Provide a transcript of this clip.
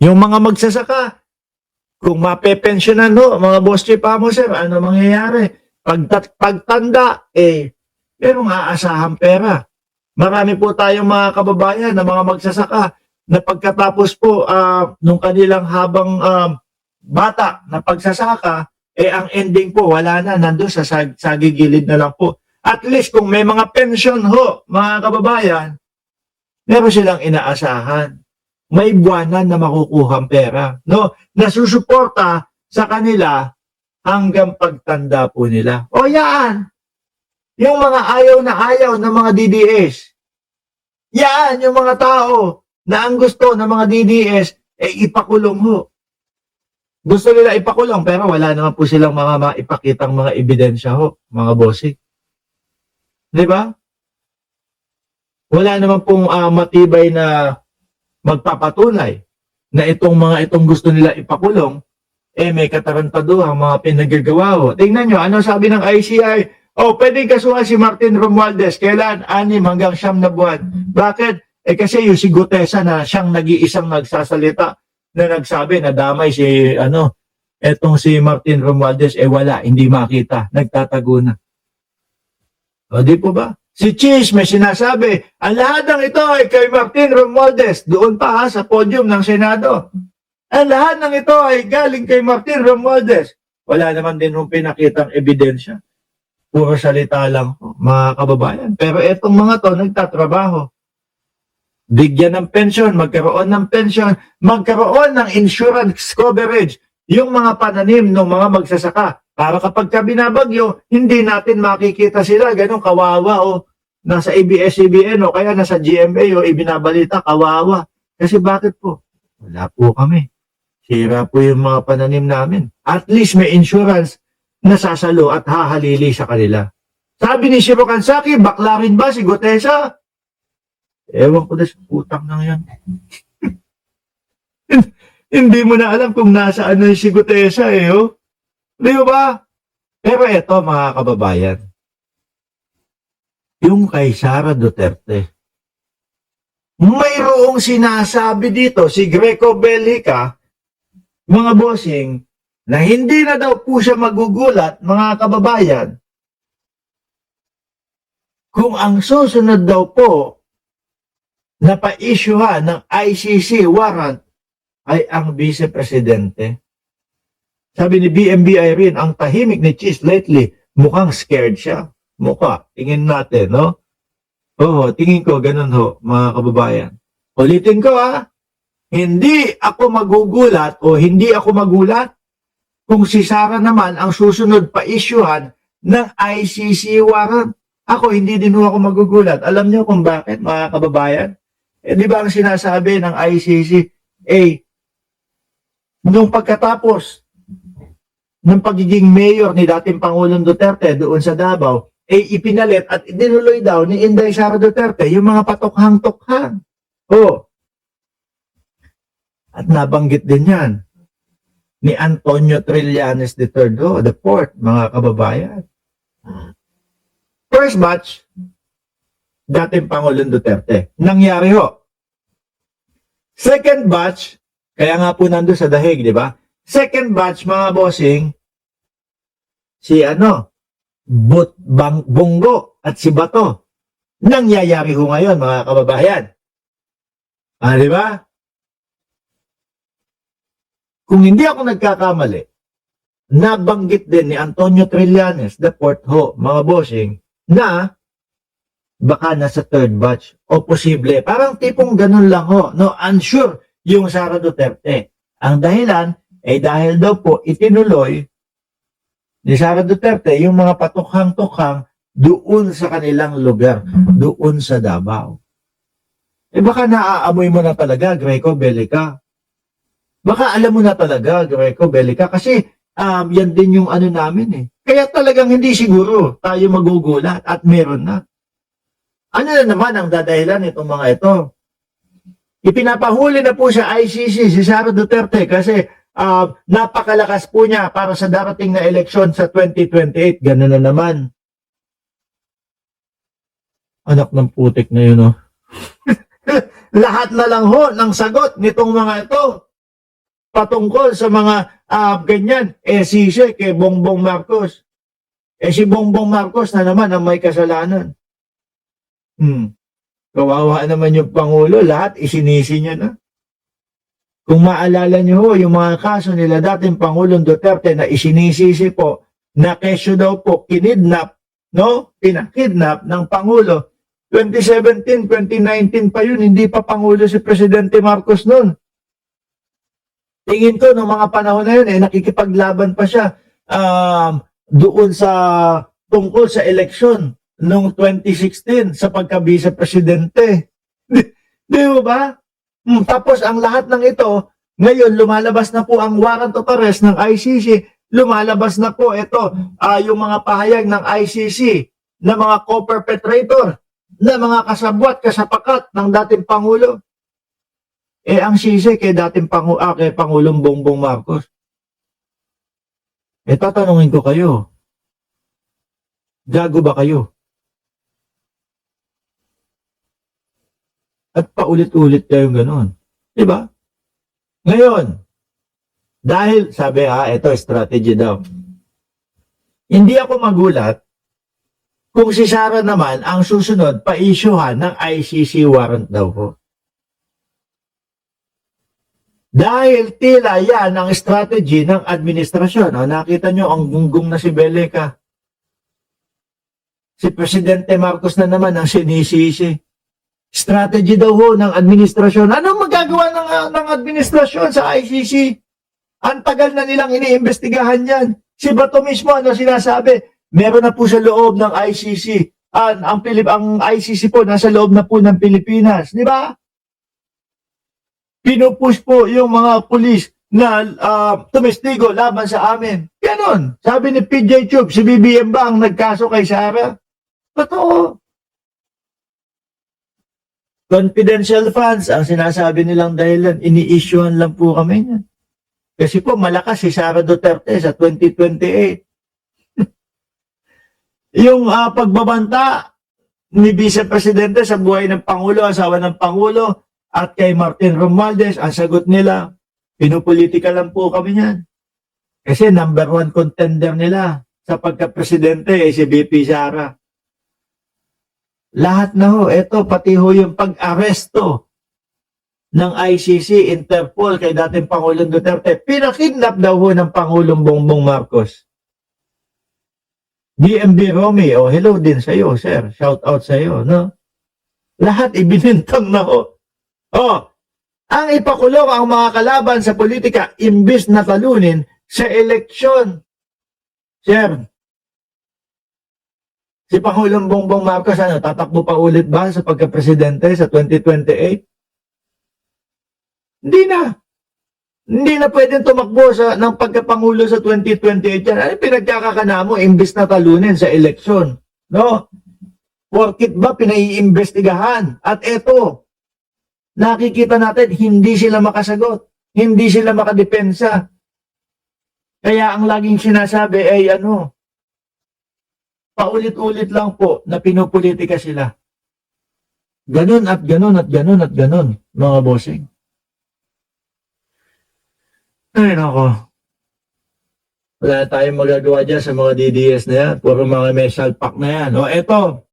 Yung mga magsasaka, kung mapepensyonan ho, mga boss chief mo sir, ano mangyayari? Pagtanda, merong aasahang pera. Marami po tayong mga kababayan na mga magsasaka na pagkatapos po nung kanilang habang bata na pagsasaka, ang ending po wala na, nandun sa sagigilid na lang po. At least kung may mga pension ho, mga kababayan, meron silang inaasahan. May buwanan na makukuhang pera, no? Nasusuporta sa kanila hanggang pagtanda po nila. O yan, yung mga ayaw na ayaw ng mga DDS. Yan, yung mga tao na ang gusto ng mga DDS, ipakulong ho. Gusto nila ipakulong, pero wala naman po silang mga maipakitang mga ebidensya ho, mga bossing. Di ba? Wala naman pong matibay na magpapatunay na itong gusto nila ipakulong, may katarantaduhang mga pinagagawa ho. Tingnan nyo, ano sabi ng ICI? Pwedeng kasuhan si Martin Romualdez. Kailan? 6 hanggang 9 na buwan. Bakit? Kasi yung si Gutesa na siyang nag-iisang nagsasalita na nagsabi na damay si, etong si Martin Romualdez, wala, hindi makita. Nagtatago na. O, di po ba? Si Cheese may sinasabi, ang lahat ng ito ay kay Martin Romualdez. Doon pa sa podium ng Senado. Ang lahat ng ito ay galing kay Martin Romualdez. Wala naman din yung pinakitang ebidensya. Puro salita lang, mga kababayan. Pero etong mga to, nagtatrabaho. Bigyan ng pension, magkaroon ng pension, magkaroon ng insurance coverage. Yung mga pananim ng mga magsasaka. Para kapag binabagyo, hindi natin makikita sila. Ganun kawawa nasa ABS-CBN kaya nasa GMA ibinabalita, kawawa. Kasi bakit po? Wala po kami. Sira po yung mga pananim namin. At least may insurance na sasalo at hahalili sa kanila. Sabi ni Shiro Kansaki, bakla rin ba si Gutesa? Ewan ko na sa putang na yan. Hindi mo na alam kung nasaan na si Gutesa Di ba? Pero eto mga kababayan, yung kay Sara Duterte, mayroong sinasabi dito si Greco Bellica, mga bossing, na hindi na daw po siya magugulat, mga kababayan, kung ang susunod daw po na pa-issuehan ng ICC warrant ay ang Vice Presidente. Sabi ni BMBI rin, ang tahimik ni Cheese lately, mukhang scared siya. Mukha, tingin natin, no? Tingin ko, ganun mga kababayan. Ulitin ko hindi ako magugulat o hindi ako magulat kung si Sara naman ang susunod pa-issuehan ng ICC warrant. Ako, hindi din ako magugulat. Alam niyo kung bakit, mga kababayan? Di ba ang sinasabi ng ICC, nung pagkatapos ng pagiging mayor ni dating Pangulong Duterte doon sa Davao, ipinalit at dinuloy daw ni Inday Sara Duterte yung mga patokhang-tokhang. At nabanggit din yan ni Antonio Trillanes III, the fourth, mga kababayan. First batch, dating Pangulong Duterte. Nangyari Second batch, kaya nga po nando sa dahig, di ba? Second batch, mga bossing, si Bongo at si Bato. Nangyayari ngayon, mga kababayan. Di ba? Kung hindi ako nagkakamali, nabanggit din ni Antonio Trillanes, the fourth mga bossing, na baka nasa third batch o posible. Parang tipong ganun lang no? Unsure yung Sara Duterte. Ang dahilan ay dahil daw po itinuloy ni Sara Duterte yung mga patukhang-tukhang doon sa kanilang lugar, doon sa Davao. Baka naaamoy mo na talaga, Greco Bellica. Baka alam mo na talaga, Greco Bellica, kasi yan din yung namin Kaya talagang hindi siguro tayo magugulat at meron na. Ano na naman ang dadahilan itong mga ito? Ipinapahuli na po sa ICC si Sara Duterte kasi napakalakas po niya para sa darating na eleksyon sa 2028. Ganun na naman. Anak ng putik na yun Lahat na lang ng sagot nitong mga ito patungkol sa mga ganyan. Sisi kay Bongbong Marcos. Si Bongbong Marcos na naman ang may kasalanan. Kawawa naman yung Pangulo, lahat isinisi niya na. Kung maalala niyo ho, yung mga kaso nila dating Pangulong Duterte na isinisisi po, na kesyo daw po, kinidnap, no? Pinakidnap ng Pangulo. 2017, 2019 pa yun, hindi pa Pangulo si Presidente Marcos noon. Tingin ko, noong mga panahon na yun, nakikipaglaban pa siya doon sa tungkol sa eleksyon noong 2016 sa pagka-vice-presidente. Di ba? Tapos ang lahat ng ito, ngayon lumalabas na po ang warrant of arrest ng ICC. Lumalabas na po ito, yung mga pahayag ng ICC na mga co-perpetrator, na mga kasabwat, kasapakat ng dating Pangulo. Ang sisi kay dating kay Pangulong Bongbong Marcos. Tatanungin ko kayo, gago ba kayo? At paulit-ulit kayong gano'n. Diba? Ngayon, dahil, sabi ito, strategy daw. Hindi ako magulat kung si Sara naman ang susunod pa-issuehan ng ICC warrant daw po. Dahil tila yan ang strategy ng administrasyon. Nakita nyo ang gunggong na si Beleca. Si Presidente Marcos na naman ang sinisisi. Strategy daw ho ng administrasyon. Anong magagawa ng administrasyon sa ICC? Ang tagal na nilang iniimbestigahan yan. Si Bato mismo, ano sinasabi? Meron na po sa loob ng ICC. Ang ICC po, nasa loob na po ng Pilipinas. Di ba? Pinupush po yung mga pulis na tumestigo laban sa amin. Ganon. Sabi ni PJ Chub, si BBM ba ang nagkaso kay Sara? Totoo. Confidential funds, ang sinasabi nilang dahilan, ini-issuehan lang po kami yan. Kasi po malakas si Sara Duterte sa 2028. Yung pagbabanta ni Vice Presidente sa buhay ng Pangulo, asawa ng Pangulo, at kay Martin Romualdez, ang sagot nila, pinupolitika lang po kami yan. Kasi number 1 contender nila sa pagka-presidente si VP Sara. Lahat na ho, eto pati ho yung pag-aresto ng ICC, Interpol kay dating Pangulong Duterte, pinakidnap daw ho ng Pangulong Bongbong Marcos. DMB Romy, hello din sa iyo, sir. Shout out sa iyo, no? Lahat ibinintang na ho. Ang ipakulong ang mga kalaban sa politika imbis na talunin sa eleksyon. Sir, si Pangulong Bongbong Marcos, tatakbo pa ulit ba sa pagka-presidente sa 2028? Hindi na. Hindi na pwedeng tumakbo ng pagkapangulo sa 2028 yan. Ano pinagkakakana mo imbis na talunin sa eleksyon? No? Porkit ba pinaiimbestigahan? At eto, nakikita natin, hindi sila makasagot. Hindi sila makadepensa. Kaya ang laging sinasabi ay paulit-ulit lang po na pinupolitika sila. Ganon at ganon at ganon at ganon, mga bossing. Ay, nako. Wala tayong magagawa dyan sa mga DDS na yan. Puro mga may salpak na yan. Eto,